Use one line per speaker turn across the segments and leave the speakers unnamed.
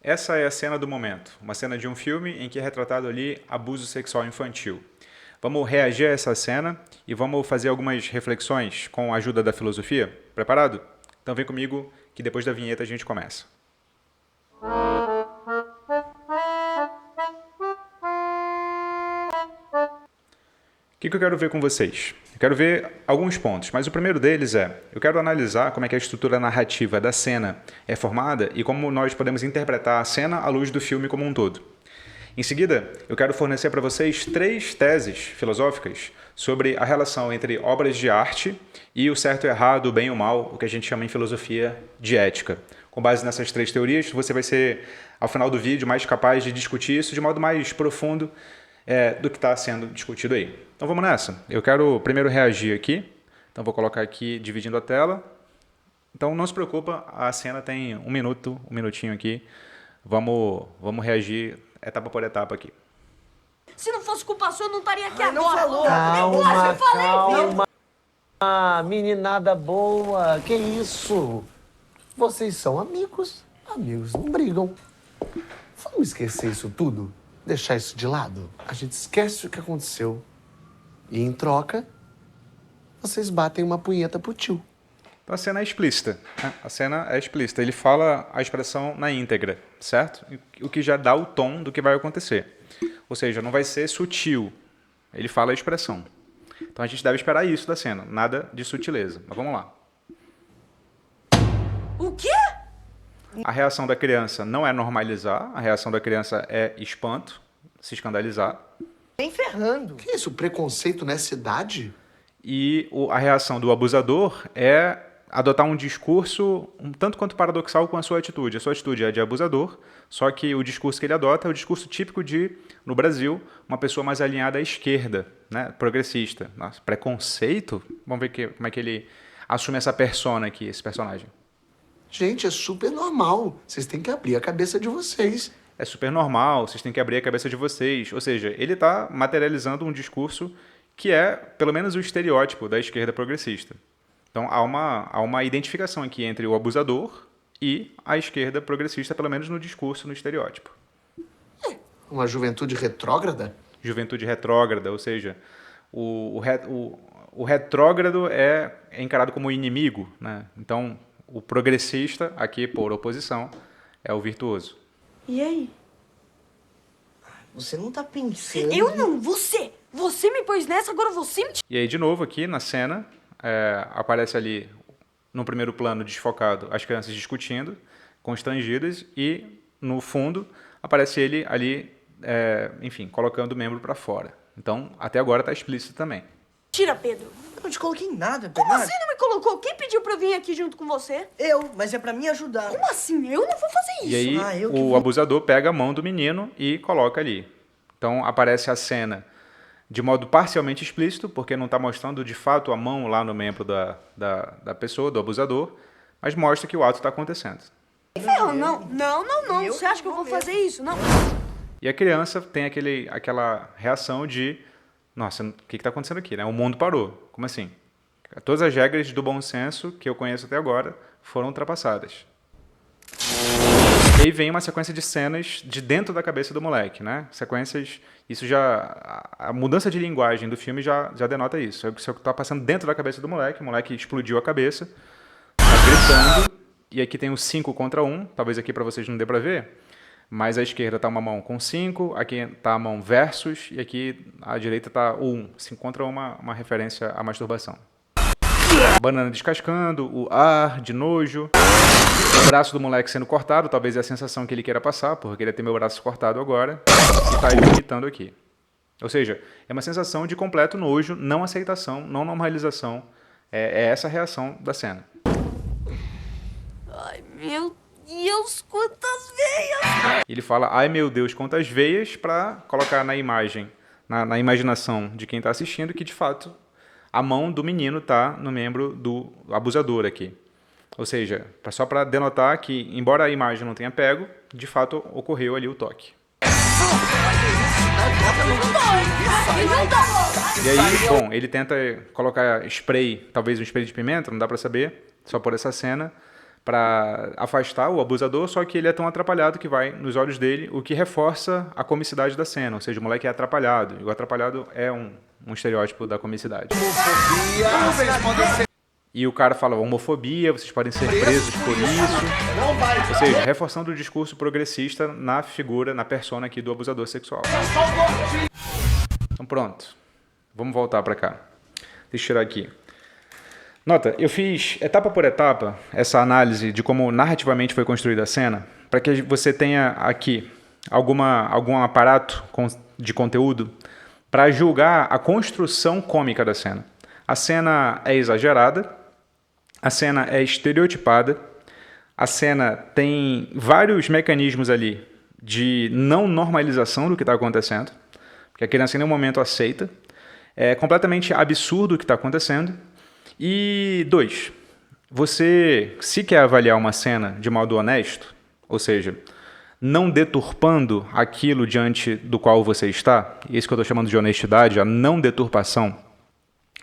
Essa é a cena do momento, uma cena de um filme em que é retratado ali abuso sexual infantil. Vamos reagir a essa cena e vamos fazer algumas reflexões com a ajuda da filosofia? Preparado? Então vem comigo que depois da vinheta a gente começa. O que eu quero ver com vocês? Eu quero ver alguns pontos, mas o primeiro deles eu quero analisar como é que a estrutura narrativa da cena é formada e como nós podemos interpretar a cena à luz do filme como um todo. Em seguida, eu quero fornecer para vocês 3 teses filosóficas sobre a relação entre obras de arte e o certo e o errado, o bem e o mal, o que a gente chama em filosofia de ética. Com base nessas 3 teorias, você vai ser, ao final do vídeo, mais capaz de discutir isso de modo mais profundo do que está sendo discutido aí. Então vamos nessa. Eu quero primeiro reagir aqui. Então vou colocar aqui dividindo a tela. Então não se preocupa, a cena tem um minutinho aqui. Vamos reagir etapa por etapa aqui.
Se não fosse culpa sua, eu não estaria aqui
Ai, não
agora.
falou.
Calma.
Ah, meninada boa, que isso? Vocês são amigos. Amigos não brigam. Vamos esquecer isso tudo? Deixar isso de lado? A gente esquece o que aconteceu. E em troca, vocês batem uma punheta pro tio.
Então a cena é explícita. Né? A cena é explícita. Ele fala a expressão na íntegra, certo? O que já dá o tom do que vai acontecer. Ou seja, não vai ser sutil. Ele fala a expressão. Então a gente deve esperar isso da cena. Nada de sutileza. Mas vamos lá.
O quê?
A reação da criança não é normalizar. A reação da criança é espanto, se escandalizar.
Nem ferrando. Que isso, preconceito nessa idade?
E a reação do abusador é adotar um discurso um tanto quanto paradoxal com a sua atitude. A sua atitude é de abusador, só que o discurso que ele adota é o discurso típico de, no Brasil, uma pessoa mais alinhada à esquerda, né? Progressista. Nossa, preconceito? Vamos ver como é que ele assume essa persona aqui, esse personagem.
Gente, é super normal. Vocês têm que abrir a cabeça de vocês.
É super normal, vocês têm que abrir a cabeça de vocês. Ou seja, ele está materializando um discurso que é, pelo menos, o estereótipo da esquerda progressista. Então, há uma identificação aqui entre o abusador e a esquerda progressista, pelo menos no discurso, no estereótipo.
Uma juventude retrógrada?
Juventude retrógrada, ou seja, o retrógrado é encarado como inimigo, né? Então, o progressista, aqui por oposição, é o virtuoso.
E aí?
Você não tá pensando...
Eu não, você! Você me pôs nessa, agora você me...
E aí, de novo, aqui na cena, aparece ali, no primeiro plano desfocado, as crianças discutindo, constrangidas, e no fundo aparece ele ali, enfim, colocando o membro para fora. Então, até agora está explícito também.
Tira, Pedro.
Eu não te coloquei em nada,
Como
Bernardo.
assim não me colocou? Quem pediu pra eu vir aqui junto com você?
Mas é pra me ajudar.
Como assim? Eu não vou fazer isso.
E aí,
eu que
o
vou.
abusador pega a mão do menino e coloca ali. Então, aparece a cena de modo parcialmente explícito, porque não está mostrando de fato a mão lá no membro da pessoa, do abusador, mas mostra que o ato está acontecendo.
Ferro, não.
Eu
Você acha que eu
vou
vou fazer isso? Não.
E a criança tem aquela reação de, nossa, o que está acontecendo aqui, né? O mundo parou. Como assim? Todas as regras do bom senso que eu conheço até agora foram ultrapassadas. E aí vem uma sequência de cenas de dentro da cabeça do moleque, né? Sequências, isso já... A mudança de linguagem do filme já denota isso. Isso está passando dentro da cabeça do moleque, o moleque explodiu a cabeça, está gritando, e aqui tem o 5 contra 1, talvez aqui para vocês não dê para ver, mas à esquerda está uma mão com 5, aqui está a mão versus, e aqui à direita está o 1. 5 contra 1, uma referência à masturbação. Banana descascando, o ar de nojo, o braço do moleque sendo cortado, talvez é a sensação que ele queira passar, porque ele queria ter meu braço cortado agora, e está ele vomitando aqui. Ou seja, é uma sensação de completo nojo, não aceitação, não normalização, é essa a reação da cena.
Ai, meu Deus, quantas veias!
Ele fala, ai meu Deus, quantas veias, para colocar na imagem, na imaginação de quem está assistindo, que de fato a mão do menino está no membro do abusador aqui. Ou seja, só para denotar que, embora a imagem não tenha pego, de fato ocorreu ali o toque. E aí, bom, ele tenta colocar spray, talvez um spray de pimenta, não dá para saber, só por essa cena, para afastar o abusador, só que ele é tão atrapalhado que vai nos olhos dele, o que reforça a comicidade da cena, ou seja, o moleque é atrapalhado, e o atrapalhado é um estereótipo da comicidade. E o cara fala homofobia, vocês podem ser presos por isso, ou seja, reforçando o discurso progressista na figura, na persona aqui do abusador sexual. Então pronto, vamos voltar para cá. Deixa eu tirar aqui. Nota, eu fiz etapa por etapa essa análise de como narrativamente foi construída a cena, para que você tenha aqui algum aparato de conteúdo para julgar a construção cômica da cena. A cena é exagerada, a cena é estereotipada, a cena tem vários mecanismos ali de não normalização do que está acontecendo, porque a criança em nenhum momento aceita, é completamente absurdo o que está acontecendo. E 2, você, se quer avaliar uma cena de modo honesto, ou seja, não deturpando aquilo diante do qual você está, isso que eu estou chamando de honestidade, a não deturpação,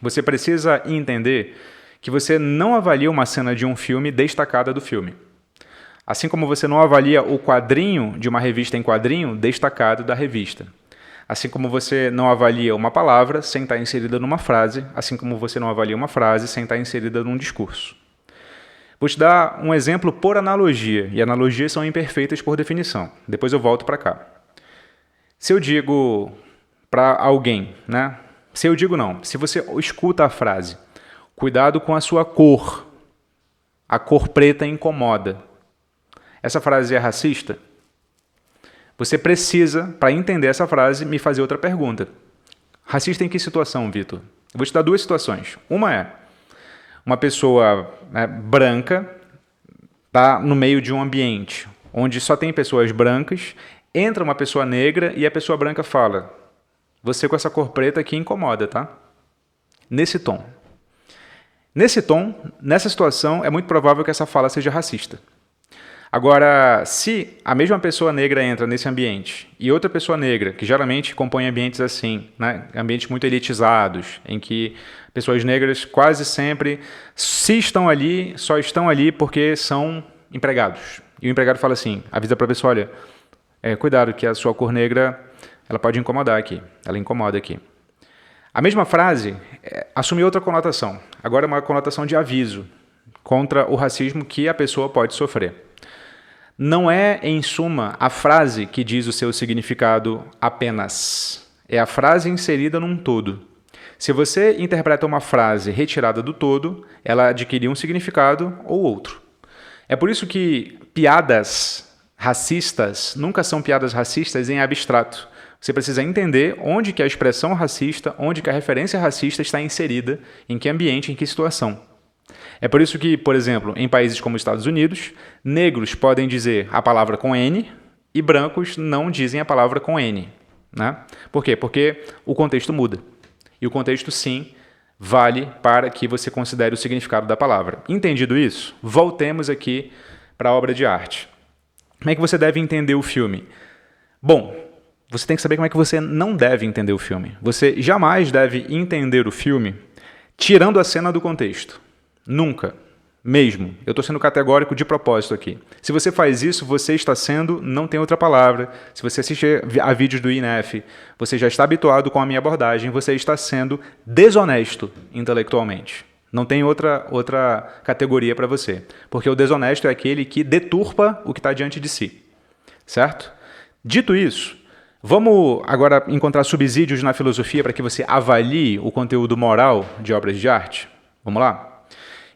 você precisa entender que você não avalia uma cena de um filme destacada do filme. Assim como você não avalia o quadrinho de uma revista em quadrinho destacado da revista. Assim como você não avalia uma palavra sem estar inserida numa frase, assim como você não avalia uma frase sem estar inserida num discurso. Vou te dar um exemplo por analogia, e analogias são imperfeitas por definição. Depois eu volto para cá. Se eu digo para alguém, né? Se eu digo não, se você escuta a frase, cuidado com a sua cor, a cor preta incomoda. Essa frase é racista? Você precisa, para entender essa frase, me fazer outra pergunta. Racista em que situação, Vitor? Eu vou te dar 2 situações. Uma é uma pessoa branca está no meio de um ambiente onde só tem pessoas brancas, entra uma pessoa negra e a pessoa branca fala: você com essa cor preta aqui incomoda, tá? Nesse tom. Nesse tom, nessa situação, é muito provável que essa fala seja racista. Agora, se a mesma pessoa negra entra nesse ambiente e outra pessoa negra, que geralmente compõe ambientes assim, né, ambientes muito elitizados, em que pessoas negras quase sempre, se estão ali, só estão ali porque são empregados. E o empregado fala assim, avisa para a pessoa, olha, cuidado que a sua cor negra, ela pode incomodar aqui, ela incomoda aqui. A mesma frase assume outra conotação, agora é uma conotação de aviso contra o racismo que a pessoa pode sofrer. Não é, em suma, a frase que diz o seu significado apenas. É a frase inserida num todo. Se você interpreta uma frase retirada do todo, ela adquire um significado ou outro. É por isso que piadas racistas nunca são piadas racistas em abstrato. Você precisa entender onde que a expressão racista, onde que a referência racista está inserida, em que ambiente, em que situação. É por isso que, por exemplo, em países como os Estados Unidos, negros podem dizer a palavra com N e brancos não dizem a palavra com N. Né? Por quê? Porque o contexto muda. E o contexto, sim, vale para que você considere o significado da palavra. Entendido isso? Voltemos aqui para a obra de arte. Como é que você deve entender o filme? Bom, você tem que saber como é que você não deve entender o filme. Você jamais deve entender o filme tirando a cena do contexto. Nunca. Mesmo. Eu estou sendo categórico de propósito aqui. Se você faz isso, você está sendo, não tem outra palavra. Se você assistir a vídeos do INEF, você já está habituado com a minha abordagem, você está sendo desonesto intelectualmente. Não tem outra categoria para você. Porque o desonesto é aquele que deturpa o que está diante de si. Certo? Dito isso, vamos agora encontrar subsídios na filosofia para que você avalie o conteúdo moral de obras de arte? Vamos lá?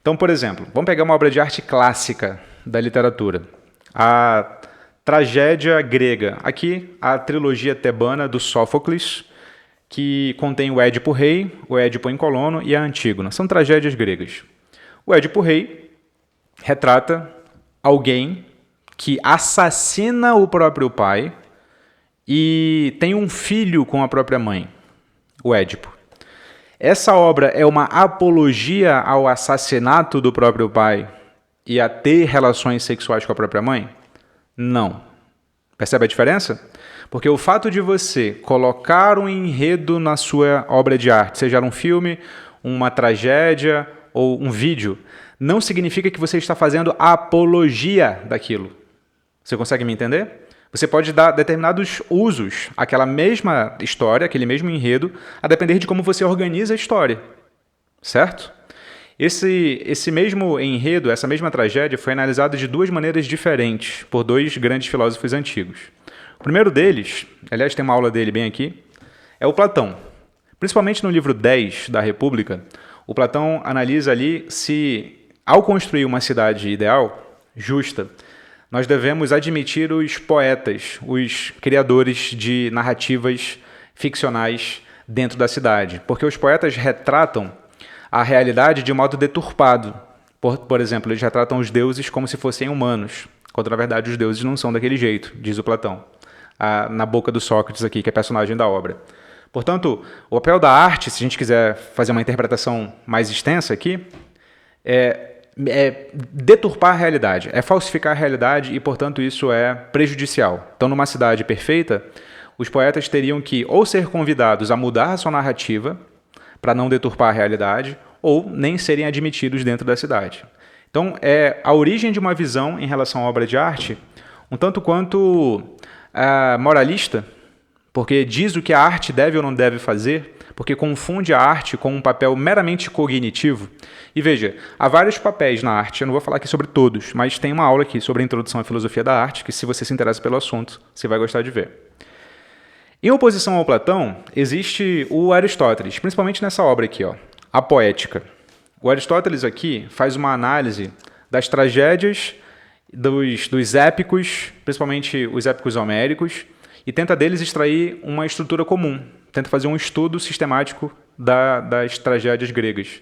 Então, por exemplo, vamos pegar uma obra de arte clássica da literatura. A tragédia grega. Aqui, a trilogia tebana do Sófocles, que contém o Édipo Rei, o Édipo em Colono e a Antígona. São tragédias gregas. O Édipo Rei retrata alguém que assassina o próprio pai e tem um filho com a própria mãe, o Édipo. Essa obra é uma apologia ao assassinato do próprio pai e a ter relações sexuais com a própria mãe? Não. Percebe a diferença? Porque o fato de você colocar um enredo na sua obra de arte, seja um filme, uma tragédia ou um vídeo, não significa que você está fazendo a apologia daquilo. Você consegue me entender? Você pode dar determinados usos àquela mesma história, aquele mesmo enredo, a depender de como você organiza a história. Certo? Esse mesmo enredo, essa mesma tragédia, foi analisada de duas maneiras diferentes por dois grandes filósofos antigos. O primeiro deles, aliás, tem uma aula dele bem aqui, é o Platão. Principalmente no livro 10 da República, o Platão analisa ali se, ao construir uma cidade ideal, justa, nós devemos admitir os poetas, os criadores de narrativas ficcionais dentro da cidade. Porque os poetas retratam a realidade de modo deturpado. Por exemplo, eles retratam os deuses como se fossem humanos, quando na verdade os deuses não são daquele jeito, diz o Platão, na boca do Sócrates aqui, que é personagem da obra. Portanto, o papel da arte, se a gente quiser fazer uma interpretação mais extensa aqui, é deturpar a realidade, é falsificar a realidade e, portanto, isso é prejudicial. Então, numa cidade perfeita, os poetas teriam que ou ser convidados a mudar a sua narrativa para não deturpar a realidade, ou nem serem admitidos dentro da cidade. Então, é a origem de uma visão em relação à obra de arte um tanto quanto moralista, porque diz o que a arte deve ou não deve fazer, porque confunde a arte com um papel meramente cognitivo. E veja, há vários papéis na arte, eu não vou falar aqui sobre todos, mas tem uma aula aqui sobre a introdução à filosofia da arte, que se você se interessa pelo assunto, você vai gostar de ver. Em oposição ao Platão, existe o Aristóteles, principalmente nessa obra aqui, ó, A Poética. O Aristóteles aqui faz uma análise das tragédias dos épicos, principalmente os épicos homéricos, e tenta deles extrair uma estrutura comum, tenta fazer um estudo sistemático das tragédias gregas.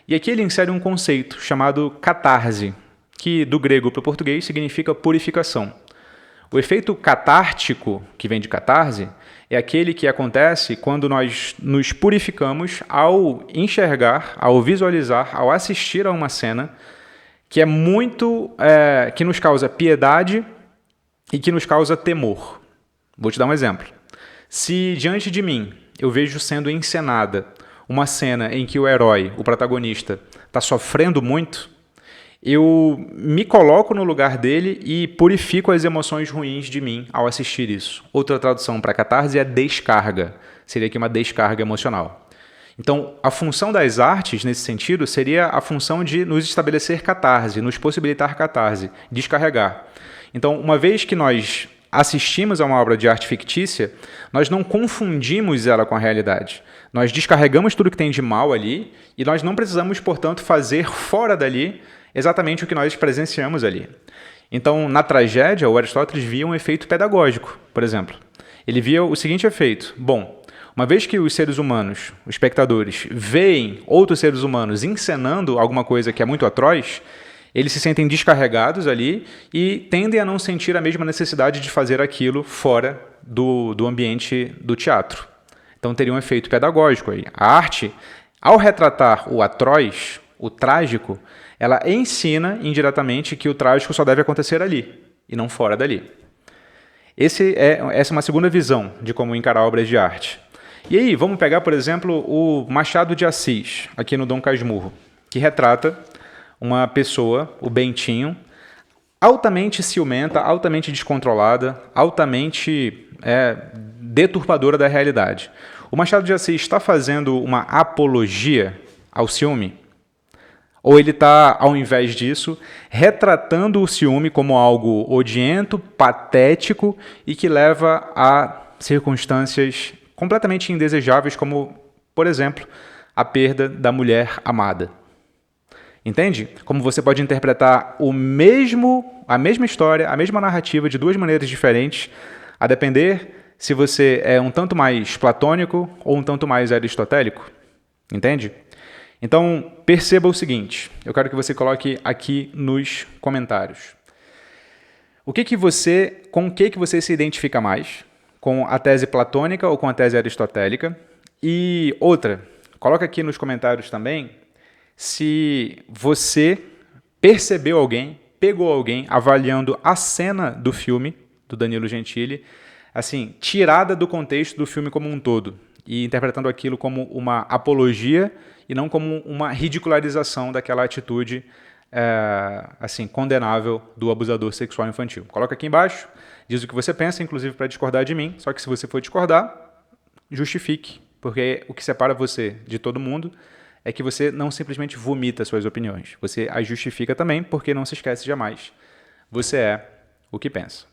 E aqui ele insere um conceito chamado catarse, que do grego para o português significa purificação. O efeito catártico, que vem de catarse, é aquele que acontece quando nós nos purificamos ao enxergar, ao visualizar, ao assistir a uma cena que é muito, que nos causa piedade e que nos causa temor. Vou te dar um exemplo. Se diante de mim eu vejo sendo encenada uma cena em que o herói, o protagonista, está sofrendo muito, eu me coloco no lugar dele e purifico as emoções ruins de mim ao assistir isso. Outra tradução para catarse é descarga. Seria aqui uma descarga emocional. Então, a função das artes, nesse sentido, seria a função de nos estabelecer catarse, nos possibilitar catarse, descarregar. Então, uma vez que nós assistimos a uma obra de arte fictícia, nós não confundimos ela com a realidade. Nós descarregamos tudo que tem de mal ali e nós não precisamos, portanto, fazer fora dali exatamente o que nós presenciamos ali. Então, na tragédia, o Aristóteles via um efeito pedagógico, por exemplo. Ele via o seguinte efeito. Bom, uma vez que os seres humanos, os espectadores, veem outros seres humanos encenando alguma coisa que é muito atroz, eles se sentem descarregados ali e tendem a não sentir a mesma necessidade de fazer aquilo fora do ambiente do teatro. Então teria um efeito pedagógico aí. A arte, ao retratar o atroz, o trágico, ela ensina indiretamente que o trágico só deve acontecer ali e não fora dali. Essa é uma segunda visão de como encarar obras de arte. E aí, vamos pegar, por exemplo, o Machado de Assis, aqui no Dom Casmurro, que retrata uma pessoa, o Bentinho, altamente ciumenta, altamente descontrolada, altamente deturpadora da realidade. O Machado de Assis está fazendo uma apologia ao ciúme? Ou ele está, ao invés disso, retratando o ciúme como algo odiento, patético e que leva a circunstâncias completamente indesejáveis, como, por exemplo, a perda da mulher amada? Entende? Como você pode interpretar a mesma história, a mesma narrativa de duas maneiras diferentes, a depender se você é um tanto mais platônico ou um tanto mais aristotélico. Entende? Então, perceba o seguinte, eu quero que você coloque aqui nos comentários. Com o que você se identifica mais? Com a tese platônica ou com a tese aristotélica? E outra, coloca aqui nos comentários também se você percebeu alguém, pegou alguém avaliando a cena do filme, do Danilo Gentili, assim, tirada do contexto do filme como um todo, e interpretando aquilo como uma apologia e não como uma ridicularização daquela atitude assim, condenável do abusador sexual infantil. Coloca aqui embaixo, diz o que você pensa, inclusive para discordar de mim, só que se você for discordar, justifique, porque o que separa você de todo mundo é que você não simplesmente vomita suas opiniões, você as justifica também, porque não se esquece jamais, você é o que pensa.